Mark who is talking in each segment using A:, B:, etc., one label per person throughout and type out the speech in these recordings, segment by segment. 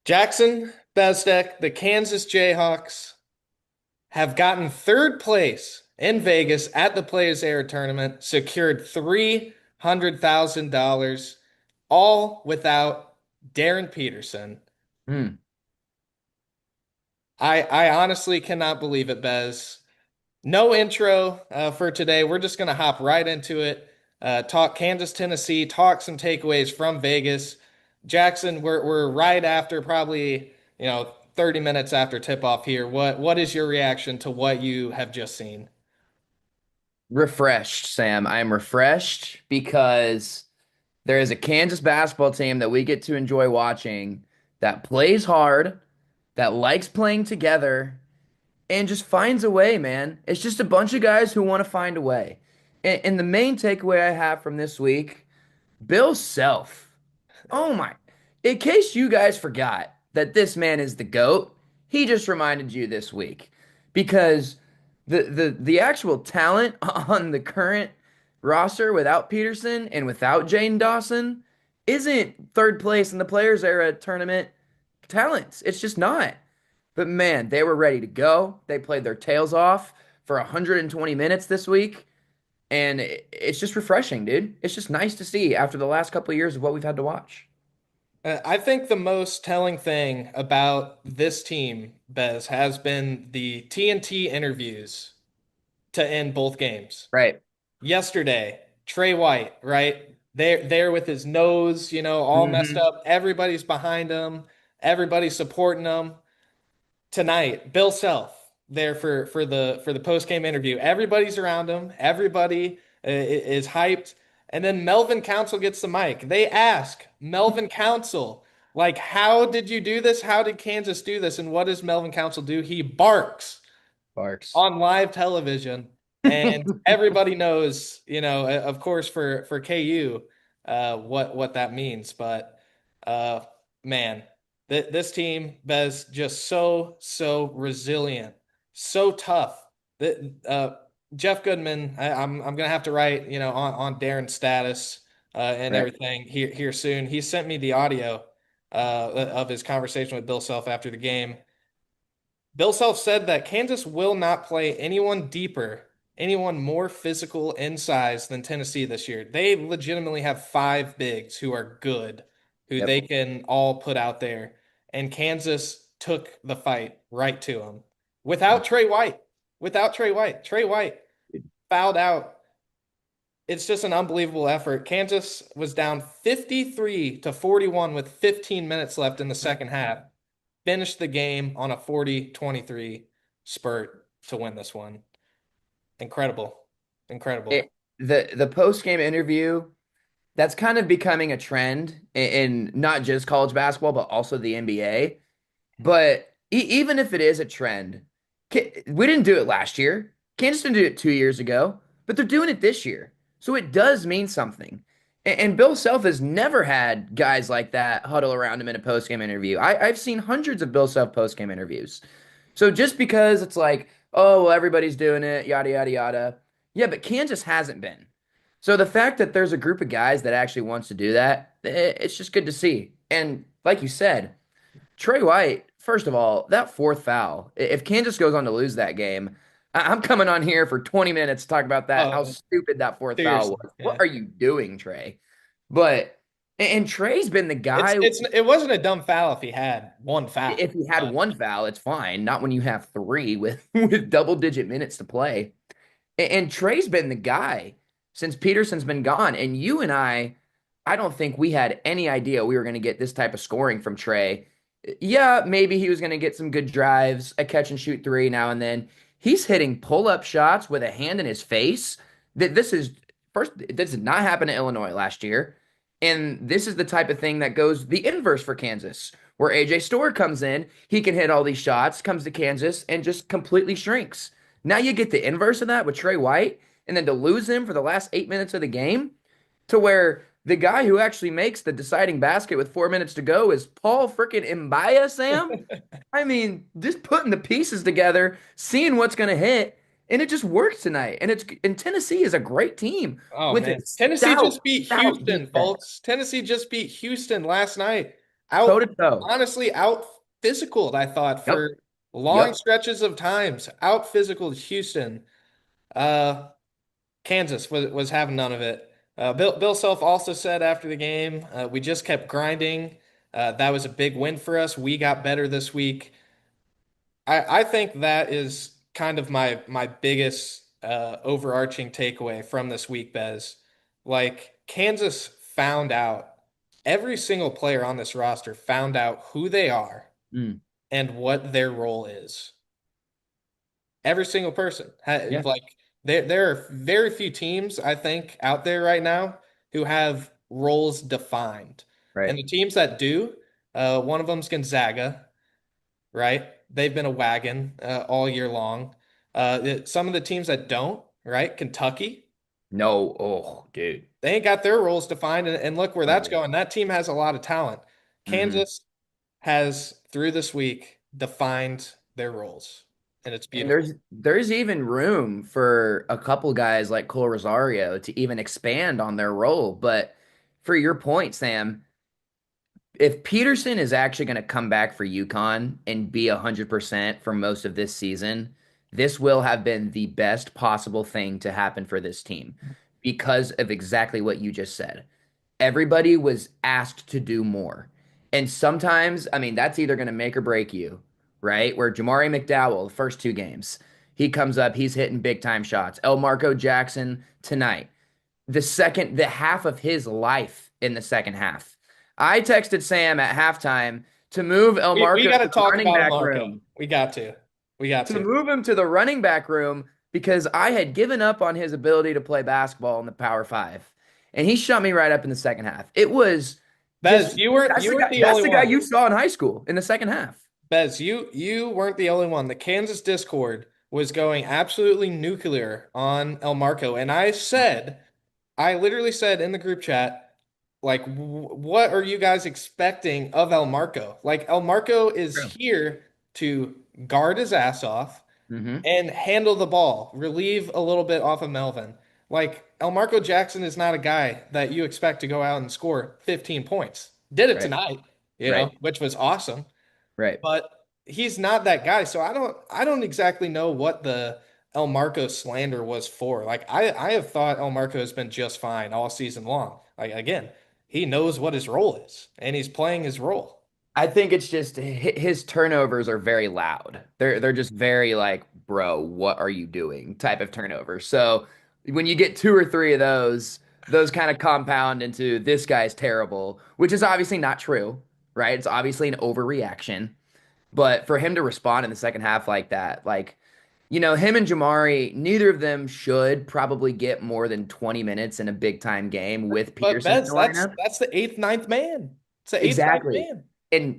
A: Jackson Bezdek, the Kansas Jayhawks, have gotten third place in Vegas at the Players Era tournament, secured $300,000, all without Darryn Peterson.
B: Hmm.
A: I honestly cannot believe it, Bez. No intro for today. We're just going to hop right into it. Talk Kansas, Tennessee, talk some takeaways from Vegas. Jackson, we're right after probably, 30 minutes after tip-off here. What is your reaction to what you have just seen?
B: Refreshed, Sam. I am refreshed because there is a Kansas basketball team that we get to enjoy watching that plays hard, that likes playing together, and just finds a way, man. It's just a bunch of guys who want to find a way. And the main takeaway I have from this week, Bill Self. Oh my. In case you guys forgot that this man is the GOAT, he just reminded you this week. Because the actual talent on the current roster without Peterson and without Jane Dawson isn't third place in the Players Era tournament talents. It's just not. But man, they were ready to go. They played their tails off for 120 minutes this week. And it's just refreshing, dude. It's just nice to see after the last couple of years of what we've had to watch.
A: I think the most telling thing about this team, Bez, has been the TNT interviews to end both games.
B: Right.
A: Yesterday, Trey White, right? There with his nose, all messed
B: Hmm.
A: up. Everybody's behind him. Everybody's supporting him. Tonight, Bill Self there for the post game interview. Everybody's around him. Everybody is hyped. And then Melvin Council gets the mic. They ask Melvin Council, like, how did you do this? How did Kansas do this? And what does Melvin Council do? He barks
B: Sparks.
A: on live television, and everybody knows, of course, for KU, what that means. But uh, man, this team, Bez, just so resilient, so tough. That Jeff Goodman, I'm gonna have to write, on Darren's status and
B: Right.
A: everything here soon. He sent me the audio of his conversation with Bill Self after the game. Bill Self said that Kansas will not play anyone deeper, anyone more physical in size than Tennessee this year. They legitimately have five bigs who are good, who
B: Yep.
A: they can all put out there. And Kansas took the fight right to them without Trey White. Without Trey White. Trey White fouled out. It's just an unbelievable effort. Kansas was down 53 to 41 with 15 minutes left in the second half, finished the game on a 40-23 spurt to win this one. Incredible. Incredible.
B: It, the post game interview, that's kind of becoming a trend in not just college basketball, but also the NBA. But even if it is a trend, we didn't do it last year. Kansas didn't do it 2 years ago, but they're doing it this year. So it does mean something. And Bill Self has never had guys like that huddle around him in a post-game interview. I've seen hundreds of Bill Self post-game interviews. So just because it's like, oh, well, everybody's doing it, yada, yada, yada. Yeah, but Kansas hasn't been. So the fact that there's a group of guys that actually wants to do that, it's just good to see. And like you said, Trey White, first of all, that fourth foul, if Kansas goes on to lose that game, I'm coming on here for 20 minutes to talk about that, how
A: Oh,
B: stupid that fourth foul
A: seriously.
B: was. What
A: Yeah.
B: are you doing, Trey? But, and Trey's been the
A: It's
B: guy,
A: it's it wasn't a dumb foul if he had one foul.
B: if he had
A: But
B: one foul, it's fine. Not when you have three with, with double-digit minutes to play. And Trey's been the guy since Peterson's been gone. And you and I don't think we had any idea we were going to get this type of scoring from Trey. Yeah, maybe he was going to get some good drives, a catch and shoot three now and then. He's hitting pull-up shots with a hand in his face. This is first, this did not happen to Illinois last year. And this is the type of thing that goes the inverse for Kansas, where AJ Storr comes in, he can hit all these shots, comes to Kansas, and just completely shrinks. Now you get the inverse of that with Trey White, and then to lose him for the last 8 minutes of the game, to where the guy who actually makes the deciding basket with 4 minutes to go is Paul freaking Mbaya, Sam. I mean, just putting the pieces together, seeing what's going to hit, and it just worked tonight. And Tennessee is a great team
A: oh
B: with a
A: man, Tennessee
B: stout,
A: just beat
B: stout
A: Houston,
B: defense.
A: folks. Tennessee just beat Houston last night.
B: toe
A: out
B: to toe.
A: honestly out physicaled, I thought,
B: Yep.
A: for long
B: Yep.
A: stretches of times. Out physicaled Houston. Uh Kansas was having none of it. Bill Self also said after the game, we just kept grinding. That was a big win for us. We got better this week. I think that is kind of my biggest overarching takeaway from this week, Bez. Like Kansas found out, every single player on this roster found out who they are
B: Mm.
A: and what their role is. Every single person.
B: Yeah.
A: Like there are very few teams, I think, out there right now who have roles defined. And
B: Right.
A: the teams that do, one of them's Gonzaga, right? They've been a wagon all year long. Some of the teams that don't, right? Kentucky,
B: No. Oh, dude.
A: they ain't got their roles defined. And look where that's
B: No.
A: going. That team has a lot of talent.
B: Hmm.
A: Kansas has, through this week, defined their roles. And it's
B: And
A: beautiful.
B: there's even room for a couple guys like Cole Rosario to even expand on their role. But for your point, Sam, if Peterson is actually going to come back for UConn and be 100% for most of this season, this will have been the best possible thing to happen for this team because of exactly what you just said. Everybody was asked to do more. And sometimes, I mean, that's either going to make or break you, right? Where Jamari McDowell, the first two games, he comes up, he's hitting big time shots. El Marco Jackson tonight, the half of his life in the second half. I texted Sam at halftime to move El
A: We
B: Marco
A: got
B: to
A: to
B: the
A: talk
B: running
A: about
B: back
A: Marco.
B: room,
A: We got to. We got
B: to
A: to.
B: move him to the running back room because I had given up on his ability to play basketball in the Power Five. And he shut me right up in the second half. It was
A: Bez,
B: just
A: you weren't the
B: that's
A: only
B: the guy
A: one.
B: you saw in high school in the second half.
A: Bez, you weren't the only one. The Kansas Discord was going absolutely nuclear on El Marco, and I literally said in the group chat, like, what are you guys expecting of El Marco? Like, El Marco is
B: True.
A: here to guard his ass off
B: Mm-hmm.
A: and handle the ball, relieve a little bit off of Melvin. Like, El Marco Jackson is not a guy that you expect to go out and score 15 points. Did it
B: Right.
A: tonight,
B: Right.
A: which was awesome,
B: Right.
A: but he's not that guy. So I don't exactly know what the El Marco slander was for. Like I have thought El Marco has been just fine all season long. Like again, he knows what his role is and he's playing his role.
B: I think it's just his turnovers are very loud. They're just very like, bro, what are you doing? Type of turnover. So when you get two or three of those kind of compound into this guy's terrible, which is obviously not true, right? It's obviously an overreaction. But for him to respond in the second half like that, like, him and Jamari, neither of them should probably get more than 20 minutes in a big time game with
A: But
B: Peterson in
A: Bez,
B: the
A: that's
B: lineup.
A: that's the eighth, ninth man. It's the eighth, ninth
B: Exactly.
A: man.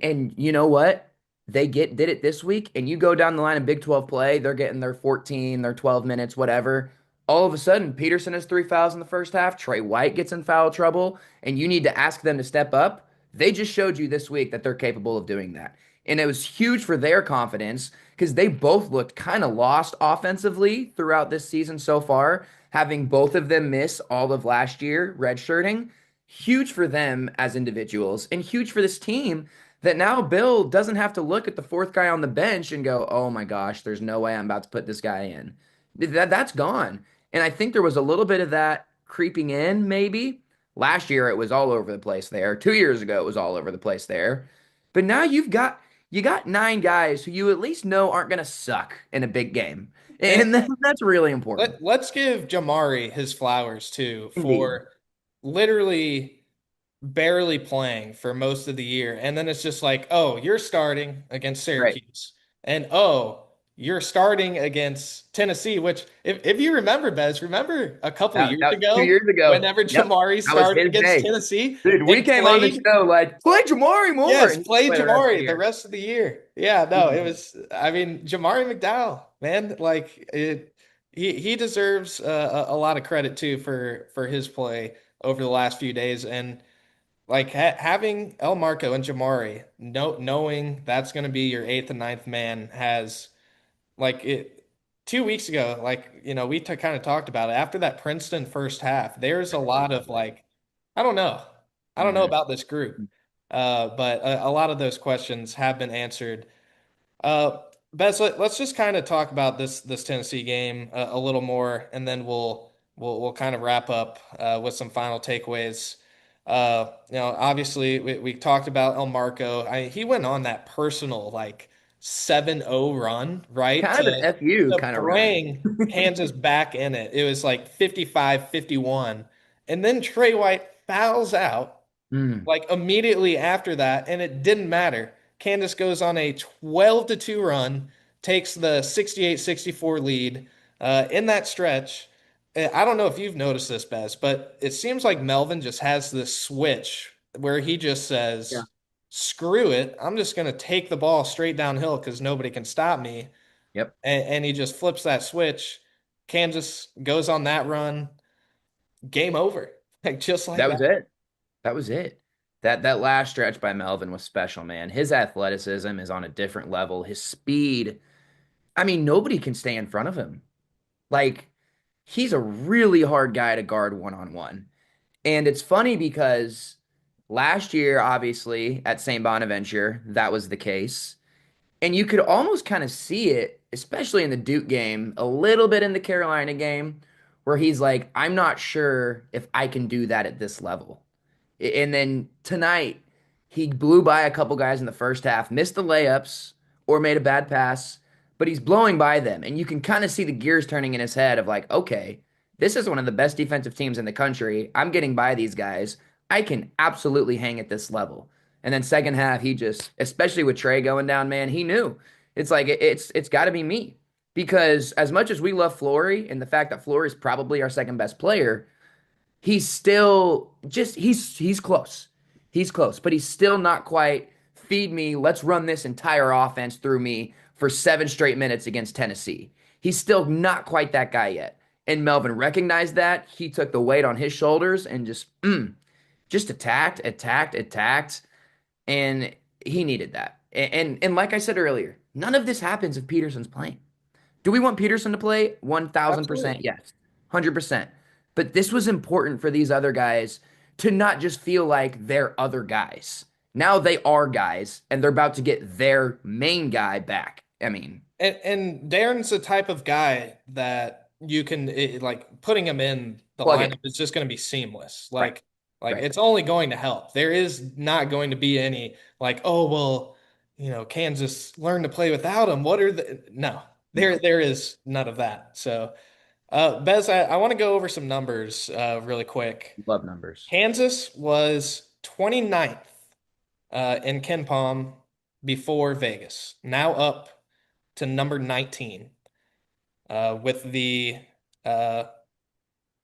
B: And you know what? They did it this week, and you go down the line of Big 12 play, they're getting their 14, their 12 minutes, whatever. All of a sudden, Peterson has three fouls in the first half. Trey White gets in foul trouble, and you need to ask them to step up. They just showed you this week that they're capable of doing that. And it was huge for their confidence because they both looked kind of lost offensively throughout this season so far, having both of them miss all of last year, redshirting. Huge for them as individuals and huge for this team that now Bill doesn't have to look at the fourth guy on the bench and go, "Oh my gosh, there's no way I'm about to put this guy in." That's gone. And I think there was a little bit of that creeping in maybe. Last year it was all over the place there. 2 years ago it was all over the place there. But now you got nine guys who you at least know aren't going to suck in a big game.
A: And
B: And that's really important.
A: let's give Jamari his flowers too
B: Indeed.
A: for literally barely playing for most of the year. And then it's just like, oh, you're starting against
B: Right.
A: Syracuse. And oh, you're starting against Tennessee, which if you remember, Bez, remember a couple
B: That,
A: years
B: that was two
A: ago,
B: years ago.
A: whenever
B: Yep.
A: Jamari
B: That was
A: started
B: his
A: against
B: day.
A: Tennessee
B: Dude, we
A: and
B: came on the
A: played,
B: show like, play Jamari more,
A: yes,
B: and he didn't
A: played
B: play the rest of the
A: Jamari the
B: year.
A: rest of the year. Yeah, no, it was, I mean, Jamari McDowell, man, like he deserves a lot of credit too for his play over the last few days. And like having El Marco and Jamari, knowing that's going to be your eighth and ninth man has like it 2 weeks ago, like we kind of talked about it after that Princeton first half. There's a
B: Right,
A: lot of
B: right.
A: like, I don't know, I don't know
B: Hmm.
A: about this group. But a lot of those questions have been answered. Uh, Bez, let's just kind of talk about this Tennessee game a little more, and then we'll kind of wrap up with some final takeaways. Obviously we talked about El Marco. He went on that personal like 7-0 run, right?
B: Kind of an FU
A: To
B: kind of run.
A: bring Kansas back in it. It was like 55-51. And then Trey White fouls out
B: Mm,
A: like immediately after that, and it didn't matter. Kansas goes on a 12-2 run, takes the 68-64 lead in that stretch. I don't know if you've noticed this, Bez, but it seems like Melvin just has this switch where he just
B: yeah.
A: says, screw it. I'm just going to take the ball straight downhill because nobody can stop me.
B: Yep.
A: And he just flips that switch. Kansas goes on that run. Game over. Like just like
B: That
A: that.
B: was it. That was it. That last stretch by Melvin was special, man. His athleticism is on a different level. His speed, I mean, nobody can stay in front of him. Like, he's a really hard guy to guard one on one. And it's funny because last year, obviously, at St. Bonaventure, that was the case. And you could almost kind of see it, especially in the Duke game, a little bit in the Carolina game, where he's like, I'm not sure if I can do that at this level. And then tonight, he blew by a couple guys in the first half, missed the layups or made a bad pass, but he's blowing by them. And you can kind of see the gears turning in his head of like, okay, this is one of the best defensive teams in the country. I'm getting by these guys. I can absolutely hang at this level. And then second half, he just, especially with Trey going down, man, he knew. It's like it's got to be me because as much as we love Flory and the fact that Flory is probably our second best player, he's still just he's close. He's close, but he's still not quite feed me. Let's run this entire offense through me for 7 straight minutes against Tennessee. He's still not quite that guy yet. And Melvin recognized that. He took the weight on his shoulders and just attacked, attacked, attacked, and he needed that. And like I said earlier, none of this happens if Peterson's playing. Do we want Peterson to play? 1000%,
A: Absolutely.
B: yes. 100%. But this was important for these other guys to not just feel like they're other guys. Now they are guys, and they're about to get their main guy back. I mean,
A: And Darren's the type of guy that you can like putting him in the
B: plug in.
A: lineup is just going to be seamless.
B: Right,
A: Like
B: right.
A: it's only going to help. There is not going to be any like, oh well, Kansas learned to play without him. What are the no.
B: No,
A: There is none of that. So Bez, I want to go over some numbers really quick.
B: love numbers.
A: Kansas was 29th in Ken Palm before Vegas. Now up to number 19 with the uh,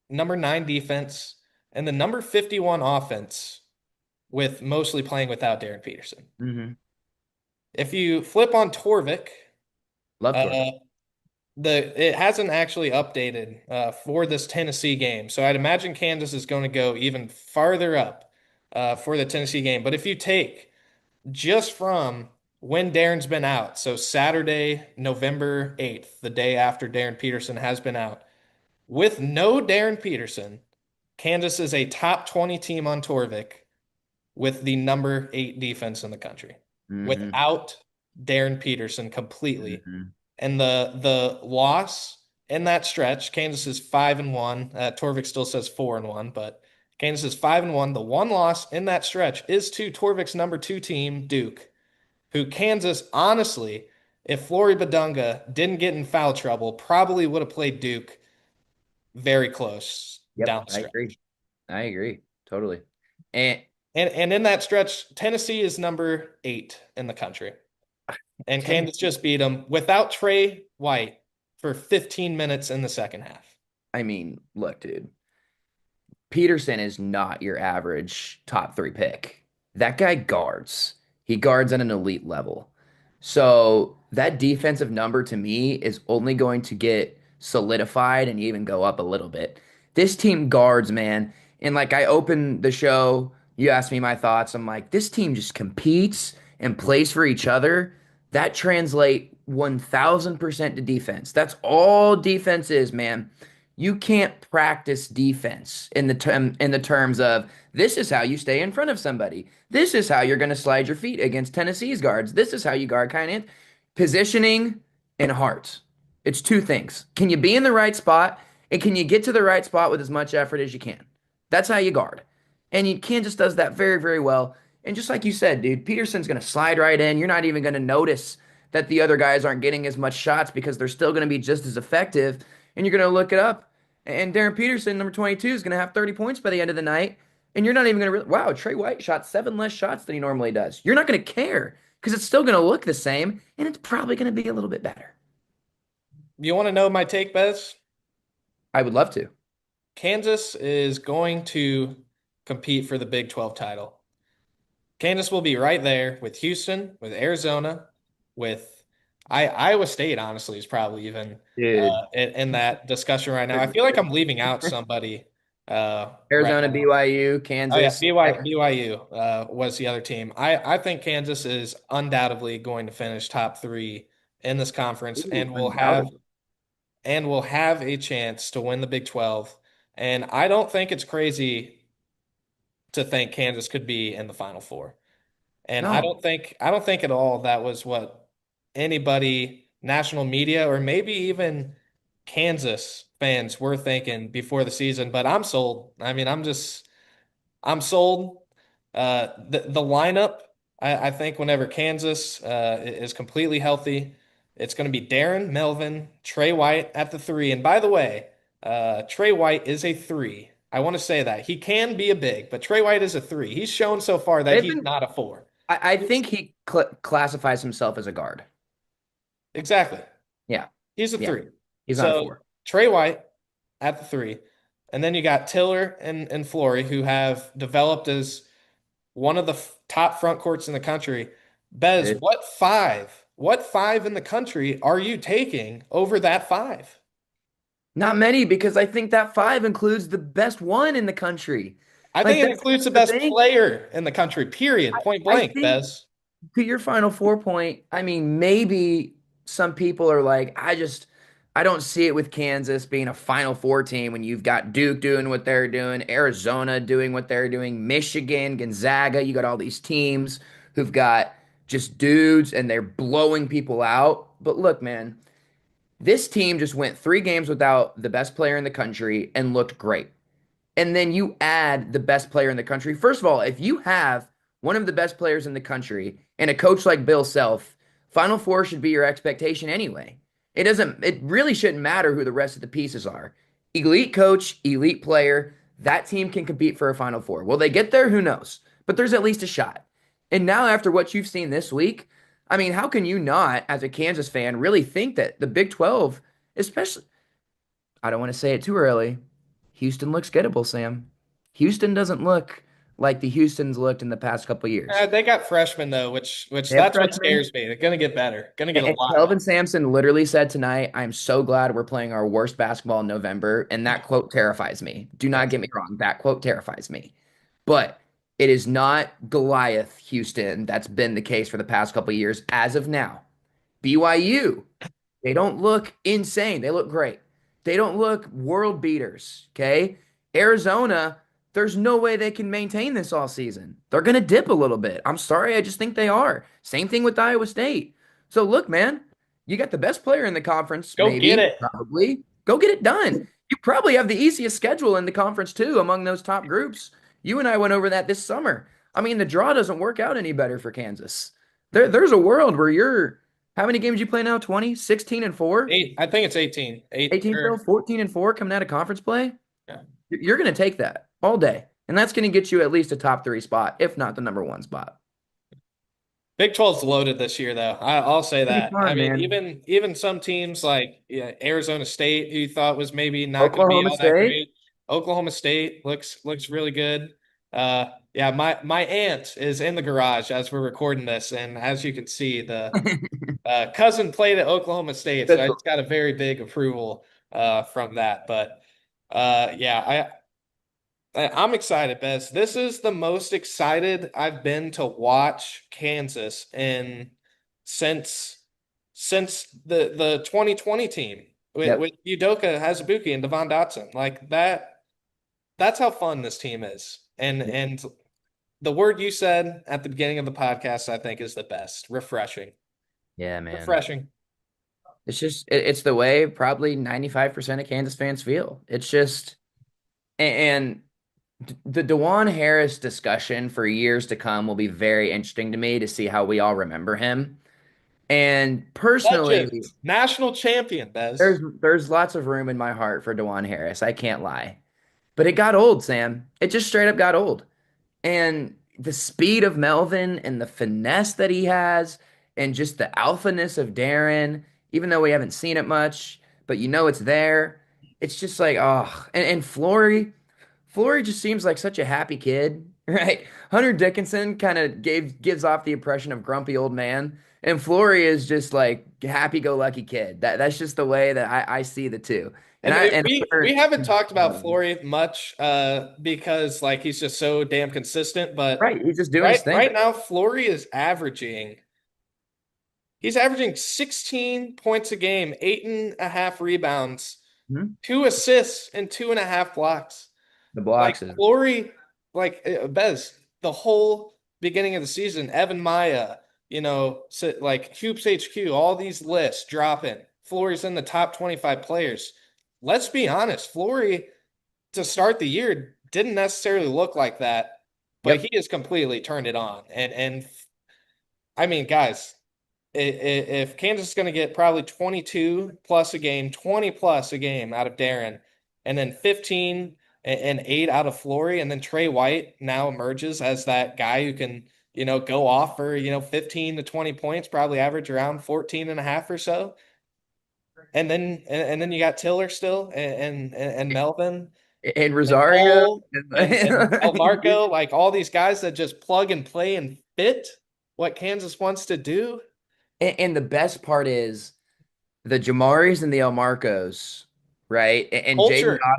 A: number 9 defense and the number 51 offense with mostly playing without Darryn Peterson.
B: Hmm.
A: If you flip on Torvik,
B: Love Torvik.
A: uh, it hasn't actually updated for this Tennessee game. So I'd imagine Kansas is going to go even farther up for the Tennessee game. But if you take just from when Darren's been out, so Saturday, November 8th, the day after Darryn Peterson has been out, with no Darryn Peterson, Kansas is a top 20 team on Torvik with the number 8 defense in the country.
B: Hmm.
A: Without Darryn Peterson completely.
B: Hmm.
A: And the loss in that stretch, Kansas is 5-1. Torvik still says 4-1, but Kansas is 5-1. The one loss in that stretch is to Torvik's number 2 team, Duke, who Kansas, honestly, if Flory Badunga didn't get in foul trouble, probably would have played Duke very close
B: Yep,
A: down the
B: I
A: stretch.
B: agree. I agree. Totally. And
A: And in that stretch, Tennessee is number 8 in the country. And Kansas
B: Tennessee,
A: just beat them without Trey White for 15 minutes in the second half.
B: I mean, look, dude. Peterson is not your average top 3 pick. That guy guards. He guards at an elite level. So that defensive number to me is only going to get solidified and even go up a little bit. This team guards, man. And like I opened the show, you asked me my thoughts. I'm like, this team just competes and plays for each other. That translate 1000% to defense. That's all defense is, man. You can't practice defense in the terms of this is how you stay in front of somebody. This is how you're going to slide your feet against Tennessee's guards. This is how you guard kind of positioning and heart. It's two things. Can you be in the right spot and can you get to the right spot with as much effort as you can? That's how you guard. And Kansas does that very, very well. And just like you said, dude, Peterson's going to slide right in. You're not even going to notice that the other guys aren't getting as much shots because they're still going to be just as effective. And you're going to look it up. And Darryn Peterson, number 22, is going to have 30 points by the end of the night. And you're not even going to, wow, Trey White shot 7 less shots than he normally does. You're not going to care because it's still going to look the same. And it's probably going to be a little bit better.
A: You want to know my take, Bez?
B: I would love to.
A: Kansas is going to compete for the Big 12 title. Kansas will be right there with Houston, with Arizona, with Iowa State, honestly, is probably even
B: Dude.
A: in that discussion right now. I feel like I'm leaving out somebody right
B: Arizona,
A: now.
B: BYU,
A: Oh yeah,
B: Kansas.
A: BYU was the other team. I think Kansas is undoubtedly going to finish top three in this conference
B: Ooh, undoubtedly.
A: and will have a chance to win the Big 12. And I don't think it's crazy to think Kansas could be in the Final Four. And
B: No.
A: I don't think at all that was what anybody, national media, or maybe even Kansas fans were thinking before the season. But I'm sold. I mean, I'm sold. The lineup, I think whenever Kansas is completely healthy, it's going to be Darryn, Melvin, Trey White at the three. And by the way, Trey White is a three. I want to say that he can be a big, but Trey White is a three. He's shown so far that
B: They've
A: he's
B: been,
A: not a four.
B: I think he classifies himself as a guard.
A: Exactly.
B: Yeah.
A: He's a
B: Yeah.
A: three.
B: He's not a
A: So
B: four.
A: Trey White at the three. And then you got Tiller and Flory, who have developed as one of the top front courts in the country. Bez,
B: Dude.
A: what five in the country are you taking over that five?
B: Not many because I think that five includes the best one in the country.
A: I
B: Like
A: think it
B: that's
A: includes the
B: the
A: best
B: thing.
A: player in the country, period, point
B: I
A: blank,
B: think
A: Bez.
B: to your final 4 point, I mean, maybe some people are like, I don't see it with Kansas being a Final Four team when you've got Duke doing what they're doing, Arizona doing what they're doing, Michigan, Gonzaga. You got all these teams who've got just dudes and they're blowing people out. But look, man, this team just went 3 games without the best player in the country and looked great, and then you add the best player in the country. First of all, if you have one of the best players in the country and a coach like Bill Self, Final Four should be your expectation anyway. It really shouldn't matter who the rest of the pieces are. Elite coach, elite player, that team can compete for a Final Four. Will they get there? Who knows? But there's at least a shot. And now, after what you've seen this week, I mean, how can you not, as a Kansas fan, really think that the Big 12, especially, I don't want to say it too early. Houston looks gettable, Sam. Houston doesn't look like the Houstons looked in the past couple years.
A: They got freshmen though, which
B: They have
A: that's what
B: freshmen.
A: scares me. They're gonna get better, gonna get a
B: And
A: lot better.
B: Kelvin Sampson literally said tonight, I'm so glad we're playing our worst basketball in November. And that quote terrifies me. Do not
A: Yes.
B: get me wrong. That quote terrifies me. But it is not Goliath Houston that's been the case for the past couple years as of now. BYU, they don't look insane. They look great. They don't look world beaters. Okay. Arizona, there's no way they can maintain this all season. They're going to dip a little bit. I'm sorry. I just think they are. Same thing with Iowa State. So look, man, you got the best player in the conference,
A: Go get
B: maybe,
A: it.
B: probably. Go get it done. You probably have the easiest schedule in the conference, too, among those top groups. You and I went over that this summer. I mean, the draw doesn't work out any better for Kansas. There's a world where you're how many games you play now? 20, 16 and 4?
A: Eight. I think it's 18. Eight
B: 18
A: or
B: still, 14 and 4 coming out of conference play?
A: yeah.
B: You're going to take that all day. And that's going to get you at least a top 3 spot, if not the number 1 spot.
A: Big 12's loaded this year, though. I'll say
B: Pretty
A: that. I
B: fun,
A: mean,
B: man.
A: even some teams like Arizona State, who you thought was maybe not going to be
B: Oklahoma
A: all that
B: State.
A: great. Oklahoma State looks really good. Yeah, my aunt is in the garage as we're recording this, and as you can see, the cousin played at Oklahoma State, so I just got a very big approval from that. But yeah, I'm excited, Bez. This is the most excited I've been to watch Kansas in since since the 2020 team.
B: Yep.
A: with Udoka, Azubuike, and Devon Dotson. Like that's how fun this team is.
B: Yep.
A: And the word you said at the beginning of the podcast, I think, is the best. Refreshing.
B: Yeah, man.
A: Refreshing.
B: It's just it's the way probably 95% of Kansas fans feel. It's just and the DeJuan Harris discussion for years to come will be very interesting to me to see how we all remember him. And
A: Legend.
B: personally,
A: National champion, Bez.
B: there's lots of room in my heart for DeJuan Harris. I can't lie. But it got old, Sam. It just straight up got old. And the speed of Melvin and the finesse that he has, and just the alphaness of Darryn, even though we haven't seen it much, but you know it's there. It's just like, oh, and Flory just seems like such a happy kid, right? Hunter Dickinson kind of gives off the impression of grumpy old man, and Flory is just like happy-go-lucky kid. That's just the way that I see the two. And
A: And
B: I and
A: we
B: Hunter,
A: haven't talked about Flory much because like he's just so damn consistent. But
B: right, he's just doing his thing.
A: right now, Flory is averaging. He's averaging 16 points a game, 8.5 rebounds,
B: Mhm.
A: 2 assists, and 2.5 blocks.
B: The
A: Like
B: blocks is
A: Flory, like Bez, the whole beginning of the season, Evan Maya, like Hoops HQ, all these lists dropping. Flory's in the top 25 players. Let's be honest, Flory to start the year didn't necessarily look like that, but
B: yep.
A: he has completely turned it on. And I mean, guys, if Kansas is going to get probably 22 plus a game, 20 plus a game out of Darryn, and then 15 and 8 out of Flory, and then Trey White now emerges as that guy who can, go off for, 15 to 20 points, probably average around 14 and a half or so. And then you got Tiller still and Melvin
B: And
A: and
B: Rosario
A: Cole and El Marco, like all these guys that just plug and play and fit what Kansas wants to do.
B: and the best part is the Jamaris and the El Marcos, right? And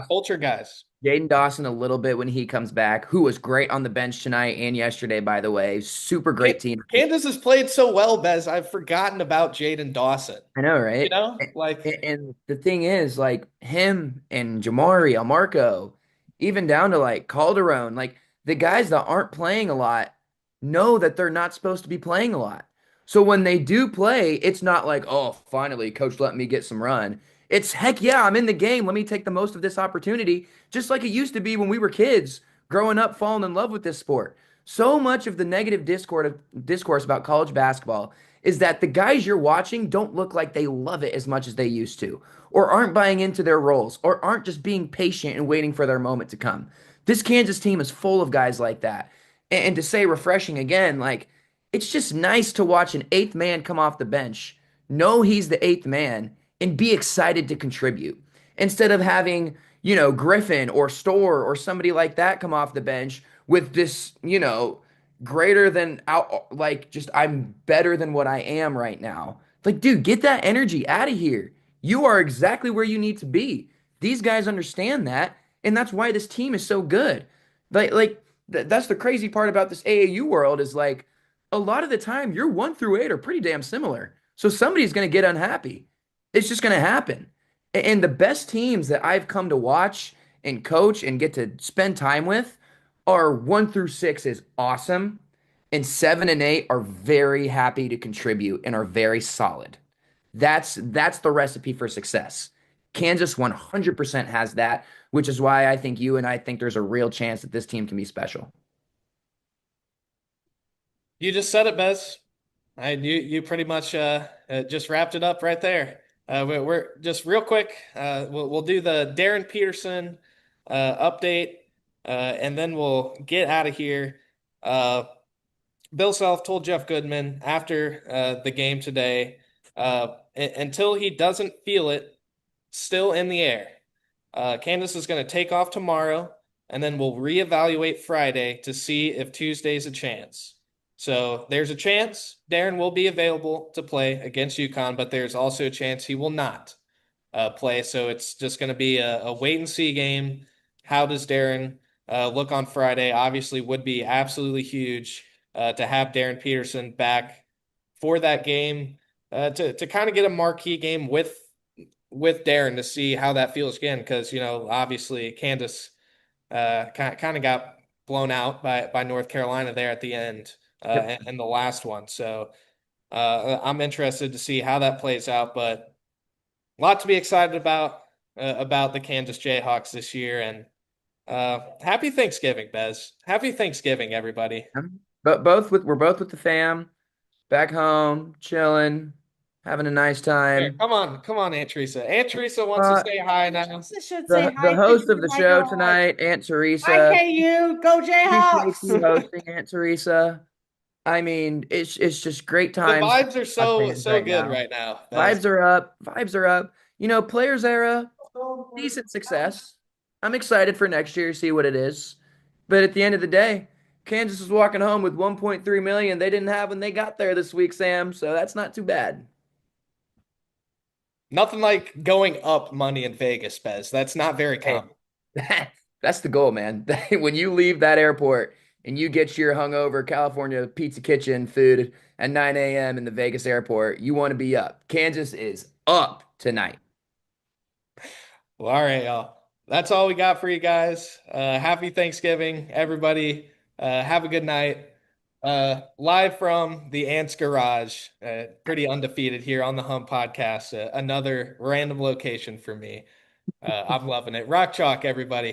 A: Culture guys.
B: Jaden Dawson a little bit when he comes back, who was great on the bench tonight and yesterday, by the way. Super great team.
A: Kansas has played so well, Bez. I've forgotten about Jaden Dawson.
B: I know, right?
A: Like
B: And the thing is, like him and Jamari, Marco, even down to like Calderon, like the guys that aren't playing a lot know that they're not supposed to be playing a lot. So when they do play, it's not like, oh, finally, coach let me get some run. It's heck yeah, I'm in the game. Let me take the most of this opportunity, just like it used to be when we were kids growing up, falling in love with this sport. So much of the negative discourse about college basketball is that the guys you're watching don't look like they love it as much as they used to, or aren't buying into their roles, or aren't just being patient and waiting for their moment to come. This Kansas team is full of guys like that. And to say refreshing again, like it's just nice to watch an eighth man come off the bench, know he's the eighth man, and be excited to contribute. Instead of having, Griffin or Storr or somebody like that come off the bench with this, greater than out like just I'm better than what I am right now. Like, dude, get that energy out of here. You are exactly where you need to be. These guys understand that, and that's why this team is so good. That's the crazy part about this AAU world is like a lot of the time your 1 through 8 are pretty damn similar. So somebody's going to get unhappy. It's just going to happen. And the best teams that I've come to watch and coach and get to spend time with are 1 through 6 is awesome, and 7 and 8 are very happy to contribute and are very solid. That's the recipe for success. Kansas 100% has that, which is why I think you and I think there's a real chance that this team can be special.
A: you just said it, Bez. You pretty much just wrapped it up right there. We're just real quick. We'll do the Darryn Peterson update, and then we'll get out of here. Bill Self told Jeff Goodman after the game today, until he doesn't feel it still in the air. Candace is going to take off tomorrow, and then we'll reevaluate Friday to see if Tuesday's a chance. So there's a chance Darryn will be available to play against UConn, but there's also a chance he will not play. So it's just going to be a wait and see game. How does Darryn look on Friday? Obviously, would be absolutely huge to have Darryn Peterson back for that game to kind of get a marquee game with Darryn to see how that feels again, because obviously Kansas kind of got blown out by North Carolina there at the end
B: Yep.
A: in the last one. So I'm interested to see how that plays out, but a lot to be excited about the Kansas Jayhawks this year. And happy Thanksgiving, Bez. Happy Thanksgiving, everybody.
B: But we're both with the fam, back home, chilling, having a nice
A: Here,
B: time.
A: come on, Aunt Teresa. Aunt Teresa wants to
B: Uh,
A: say hi now.
C: Teresa should say
B: the
C: hi to
B: host of
C: you,
B: the
C: my
B: show
C: girl.
B: tonight, Aunt
C: Hi,
B: Teresa.
C: KU. Go
B: Appreciate you
C: Jayhawks.
B: hosting, Aunt Teresa. I mean, it's just great
A: The
B: times
A: vibes are
B: for
A: so
B: fans
A: so
B: right
A: good
B: now.
A: right now, Bez.
B: Vibes are up. Vibes are up. Players era, decent success. I'm excited for next year to see what it is. But at the end of the day, Kansas is walking home with 1.3 million they didn't have when they got there this week, Sam. So that's not too bad.
A: Nothing like going up money in Vegas, Bez. That's not very
B: Hey,
A: common.
B: that's the goal, man. When you leave that airport and you get your hungover California Pizza Kitchen food at 9 a.m. in the Vegas airport, you want to be up. Kansas is up tonight.
A: Well, all right, y'all. That's all we got for you guys. Happy Thanksgiving, everybody. Have a good night. Live from the Ants Garage, pretty undefeated here on the Hum Podcast. Another random location for me. I'm loving it. Rock chalk, everybody.